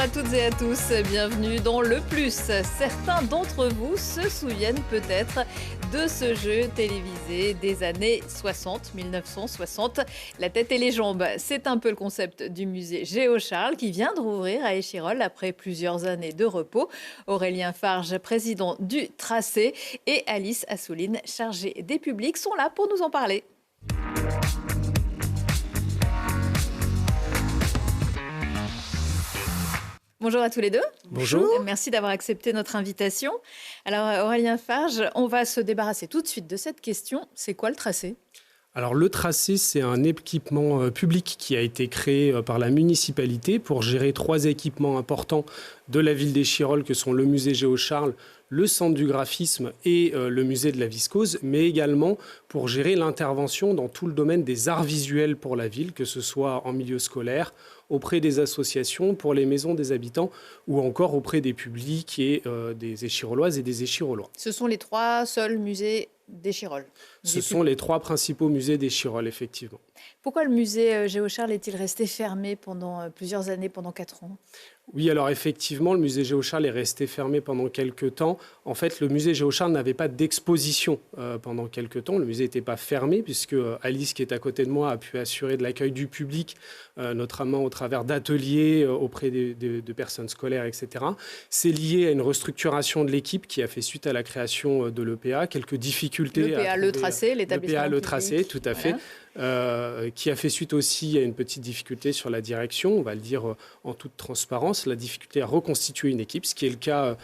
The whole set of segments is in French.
à toutes et à tous, bienvenue dans Le Plus. Certains d'entre vous se souviennent peut-être de ce jeu télévisé des années 60, 1960. La tête et les jambes, c'est un peu le concept du musée Géo-Charles qui vient de rouvrir à Échirolles après plusieurs années de repos. Aurélien Farge, président du Tracé, et Alice Assouline, chargée des publics, sont là pour nous en parler. Bonjour à tous les deux. Bonjour. Merci d'avoir accepté notre invitation. Alors Aurélien Farge, on va se débarrasser tout de suite de cette question. C'est quoi le tracé ? Alors le tracé, c'est un équipement public qui a été créé par la municipalité pour gérer 3 équipements importants de la ville d'Échirolles que sont le musée Géo-Charles, le centre du graphisme et le musée de la viscose, mais également pour gérer l'intervention dans tout le domaine des arts visuels pour la ville, que ce soit en milieu scolaire, auprès des associations, pour les maisons des habitants ou encore auprès des publics et des Échirolloises et des Échirollois. Ce sont les 3 seuls musées d'Échirolles. Ce sont les 3 principaux musées d'Échirolles, effectivement. Pourquoi le musée Géo-Charles est-il resté fermé pendant plusieurs années, pendant 4 ans ? Oui, alors effectivement, le musée Géo-Charles est resté fermé pendant quelques temps. En fait, le musée Géo-Charles n'avait pas d'exposition pendant quelques temps. Le musée n'était pas fermé puisque Alice, qui est à côté de moi, a pu assurer de l'accueil du public, notamment au travers d'ateliers auprès de personnes scolaires, etc. C'est lié à une restructuration de l'équipe qui a fait suite à la création de l'EPA. Quelques difficultés. L'EPA, le Tracé, l'établissement l'EPA, le public. Tracé, tout à fait. Qui a fait suite aussi à une petite difficulté sur la direction, on va le dire en toute transparence, la difficulté à reconstituer une équipe, ce qui est le cas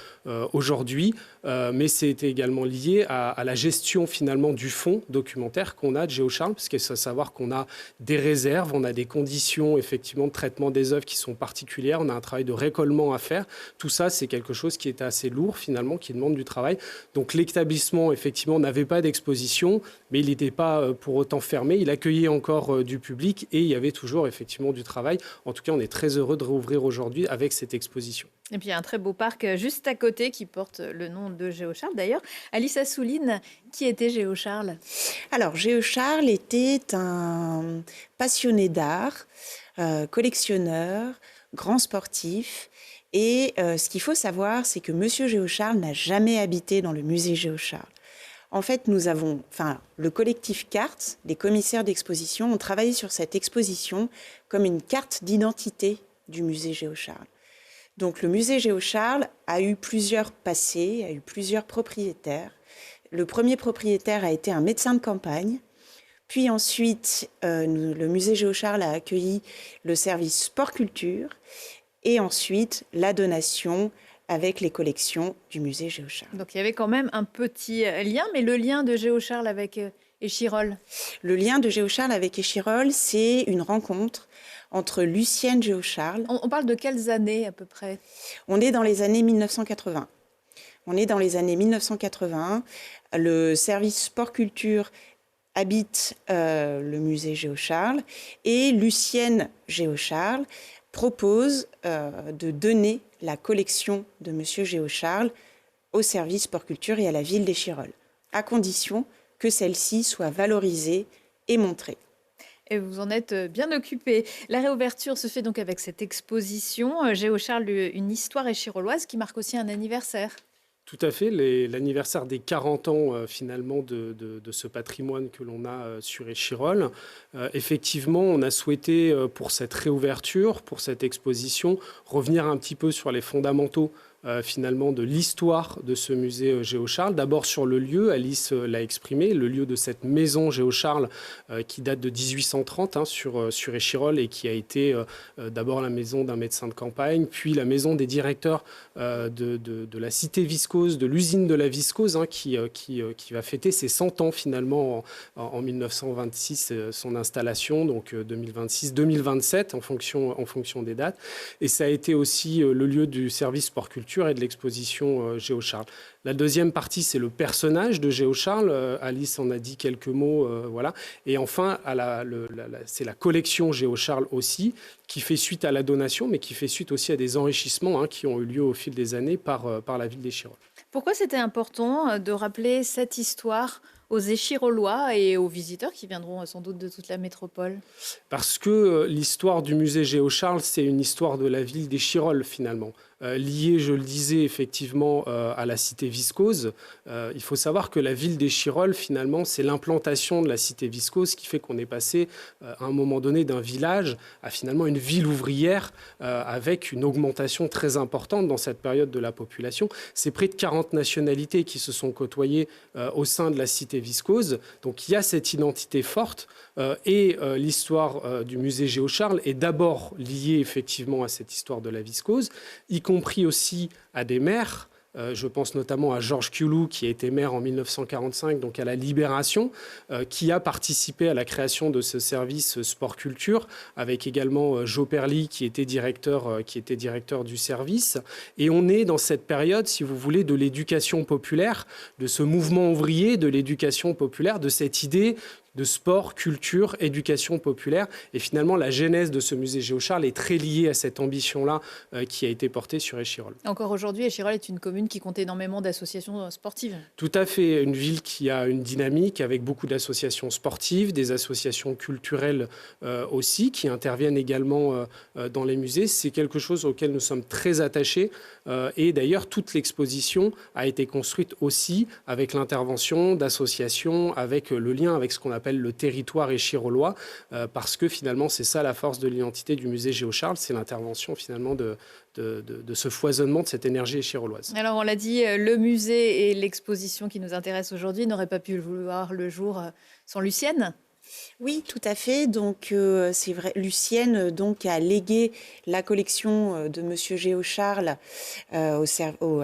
aujourd'hui, mais c'était également lié à la gestion finalement du fonds documentaire qu'on a de Géo-Charles, parce qu'il faut savoir qu'on a des réserves, on a des conditions effectivement de traitement des œuvres qui sont particulières, on a un travail de récollement à faire. Tout ça, c'est quelque chose qui est assez lourd finalement, qui demande du travail. Donc l'établissement effectivement n'avait pas d'exposition, mais il n'était pas pour autant fermé. Il accueillait encore du public et il y avait toujours effectivement du travail. En tout cas, on est très heureux de rouvrir aujourd'hui avec cette exposition. Et puis il y a un très beau parc juste à côté qui porte le nom de Géo-Charles. D'ailleurs, Alice Assouline, qui était Géo-Charles ? Alors, Géo-Charles était un passionné d'art, collectionneur, grand sportif. Et ce qu'il faut savoir, c'est que Monsieur Géo-Charles n'a jamais habité dans le musée Géo-Charles. En fait, le collectif Cartes, les commissaires d'exposition, ont travaillé sur cette exposition comme une carte d'identité du musée Géo-Charles. Donc le musée Géo-Charles a eu plusieurs passés, a eu plusieurs propriétaires. Le premier propriétaire a été un médecin de campagne. Puis ensuite, le musée Géo-Charles a accueilli le service sport-culture. Et ensuite, la donation avec les collections du musée Géo-Charles. Donc il y avait quand même un petit lien, mais le lien de Géo-Charles avec Échirolles ? Le lien de Géo-Charles avec Échirolles, c'est une rencontre entre Lucienne Géo-Charles. On parle de quelles années à peu près ? On est dans les années 1980. Le service sport-culture habite le musée Géo-Charles et Lucienne Géo-Charles propose de donner la collection de Monsieur Géo-Charles au service sport-culture et à la ville d'Échirolles, à condition que celle-ci soit valorisée et montrée. Et vous en êtes bien occupé. La réouverture se fait donc avec cette exposition Géo-Charles, une histoire échirolloise qui marque aussi un anniversaire. Tout à fait, l'anniversaire des 40 ans finalement de ce patrimoine que l'on a sur Échirolles. Effectivement, on a souhaité pour cette réouverture, pour cette exposition, revenir un petit peu sur les fondamentaux finalement de l'histoire de ce musée Géo-Charles. D'abord sur le lieu, Alice l'a exprimé, le lieu de cette maison Géo-Charles qui date de 1830 sur Échirolles et qui a été d'abord la maison d'un médecin de campagne, puis la maison des directeurs de la cité viscose, de l'usine de la viscose qui va fêter ses 100 ans finalement en 1926, son installation, donc 2026-2027 en fonction des dates. Et ça a été aussi le lieu du service sport-culture et de l'exposition Géo-Charles. La deuxième partie, c'est le personnage de Géo-Charles. Alice en a dit quelques mots. Voilà. Et enfin, c'est la collection Géo-Charles aussi, qui fait suite à la donation, mais qui fait suite aussi à des enrichissements qui ont eu lieu au fil des années par la ville d'Échirolles. Pourquoi c'était important de rappeler cette histoire aux Échirollois et aux visiteurs qui viendront sans doute de toute la métropole? Parce que l'histoire du musée Géo-Charles, c'est une histoire de la ville d'Échirolles finalement. Liée, je le disais, effectivement à la cité viscose. Il faut savoir que la ville d'Échirolles, finalement, c'est l'implantation de la cité viscose qui fait qu'on est passé à un moment donné d'un village à finalement une ville ouvrière avec une augmentation très importante dans cette période de la population. C'est près de 40 nationalités qui se sont côtoyées au sein de la cité viscose. Donc il y a cette identité forte et l'histoire du musée Géo-Charles est d'abord liée effectivement à cette histoire de la viscose, y compris aussi à des maires. Je pense notamment à Georges Cuillou, qui a été maire en 1945, donc à la Libération, qui a participé à la création de ce service sport-culture, avec également Joe Perly, qui était directeur du service. Et on est dans cette période, si vous voulez, de l'éducation populaire, de ce mouvement ouvrier, de l'éducation populaire, de cette idée de sport, culture, éducation populaire. Et finalement, la genèse de ce musée Géo-Charles est très liée à cette ambition-là qui a été portée sur Échirolles. Encore aujourd'hui, Échirolles est une commune qui compte énormément d'associations sportives. Tout à fait. Une ville qui a une dynamique avec beaucoup d'associations sportives, des associations culturelles aussi, qui interviennent également dans les musées. C'est quelque chose auquel nous sommes très attachés. Et d'ailleurs, toute l'exposition a été construite aussi avec l'intervention d'associations, avec le lien avec ce qu'on appelle le territoire échirollois, parce que finalement, c'est ça la force de l'identité du musée Géo-Charles, c'est l'intervention finalement de ce foisonnement, de cette énergie échirolloise. Alors, on l'a dit, le musée et l'exposition qui nous intéresse aujourd'hui n'auraient pas pu voir le jour sans Lucienne. Oui, tout à fait. Donc, c'est vrai, Lucienne donc, a légué la collection de Monsieur Géo-Charles à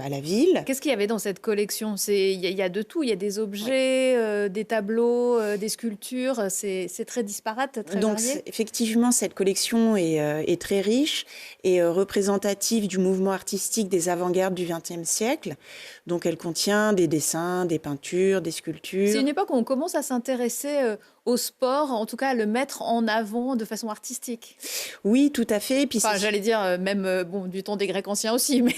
la ville. Qu'est-ce qu'il y avait dans cette collection? Il y a de tout. Il y a des objets, des tableaux, des sculptures. C'est très disparate, très donc, varié. Effectivement, cette collection est très riche et représentative du mouvement artistique des avant-gardes du XXe siècle. Donc, elle contient des dessins, des peintures, des sculptures. C'est une époque où on commence à s'intéresser au sport, en tout cas à le mettre en avant de façon artistique. Oui, tout à fait. Puis j'allais dire même du temps des Grecs anciens aussi, mais,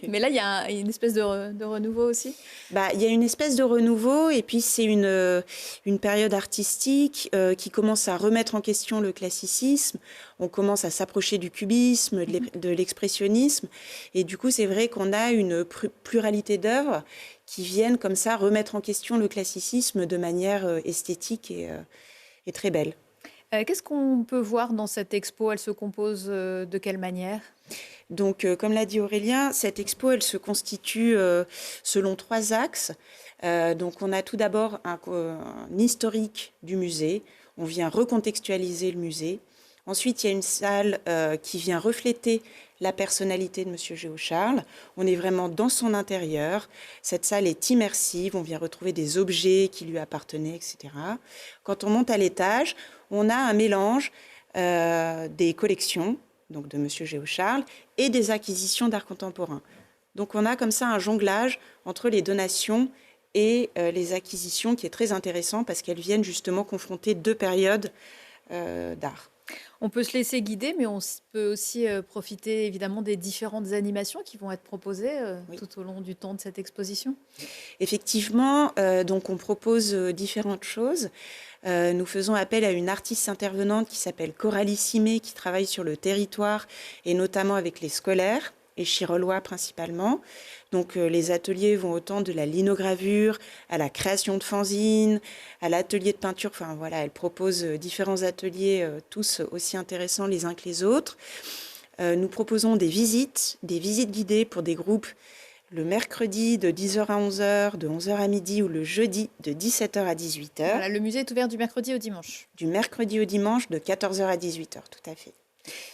mais là il y a une espèce de renouveau aussi. Il y a une espèce de renouveau et puis c'est une période artistique qui commence à remettre en question le classicisme. On commence à s'approcher du cubisme, de l'expressionnisme et du coup c'est vrai qu'on a une pluralité d'œuvres qui viennent comme ça remettre en question le classicisme de manière esthétique et très belle. Qu'est-ce qu'on peut voir dans cette expo? Elle se compose de quelle manière? Donc, comme l'a dit Aurélien, cette expo, elle se constitue selon 3 axes. Donc, on a tout d'abord un historique du musée. On vient recontextualiser le musée. Ensuite, il y a une salle qui vient refléter la personnalité de Monsieur Géo-Charles. On est vraiment dans son intérieur. Cette salle est immersive. On vient retrouver des objets qui lui appartenaient, etc. Quand on monte à l'étage, on a un mélange des collections donc de Monsieur Géo-Charles et des acquisitions d'art contemporain. Donc on a comme ça un jonglage entre les donations et les acquisitions qui est très intéressant parce qu'elles viennent justement confronter 2 périodes d'art. On peut se laisser guider, mais on peut aussi profiter évidemment des différentes animations qui vont être proposées tout au long du temps de cette exposition. Effectivement, donc on propose différentes choses. Nous faisons appel à une artiste intervenante qui s'appelle Coralie Simé, qui travaille sur le territoire et notamment avec les scolaires, échirollois principalement. Donc les ateliers vont autant de la linogravure à la création de fanzines, à l'atelier de peinture. Enfin voilà, elle propose différents ateliers, tous aussi intéressants les uns que les autres. Nous proposons des visites guidées pour des groupes le mercredi de 10h à 11h, de 11h à midi ou le jeudi de 17h à 18h. Voilà, le musée est ouvert du mercredi au dimanche. Du mercredi au dimanche de 14h à 18h, tout à fait.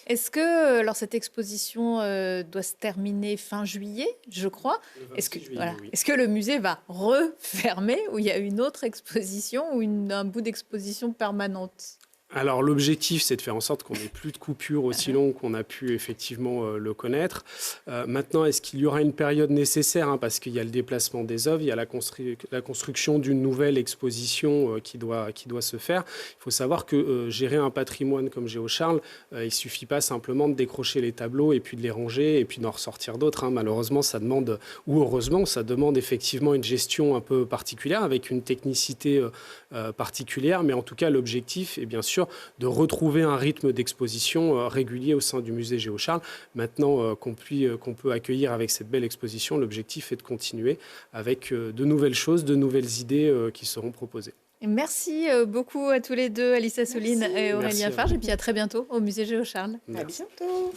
Est-ce que alors cette exposition doit se terminer fin juillet, je crois? Est-ce que le musée va refermer ou il y a une autre exposition ou un bout d'exposition permanente? Alors l'objectif, c'est de faire en sorte qu'on n'ait plus de coupures aussi longues qu'on a pu effectivement le connaître. Maintenant, est-ce qu'il y aura une période nécessaire, hein, parce qu'il y a le déplacement des œuvres, il y a la construction d'une nouvelle exposition qui doit se faire. Il faut savoir que gérer un patrimoine comme Géocharles, il ne suffit pas simplement de décrocher les tableaux et puis de les ranger et puis d'en ressortir d'autres, hein. Malheureusement, ça demande, ou heureusement, ça demande effectivement une gestion un peu particulière avec une technicité particulière. Mais en tout cas, l'objectif est bien sûr de retrouver un rythme d'exposition régulier au sein du musée Géocharles. Maintenant qu'on peut accueillir avec cette belle exposition, l'objectif est de continuer avec de nouvelles choses, de nouvelles idées qui seront proposées. Merci beaucoup à tous les deux, Alice Assouline et Aurélien Farge. Et puis à très bientôt au musée Géocharles. À bientôt.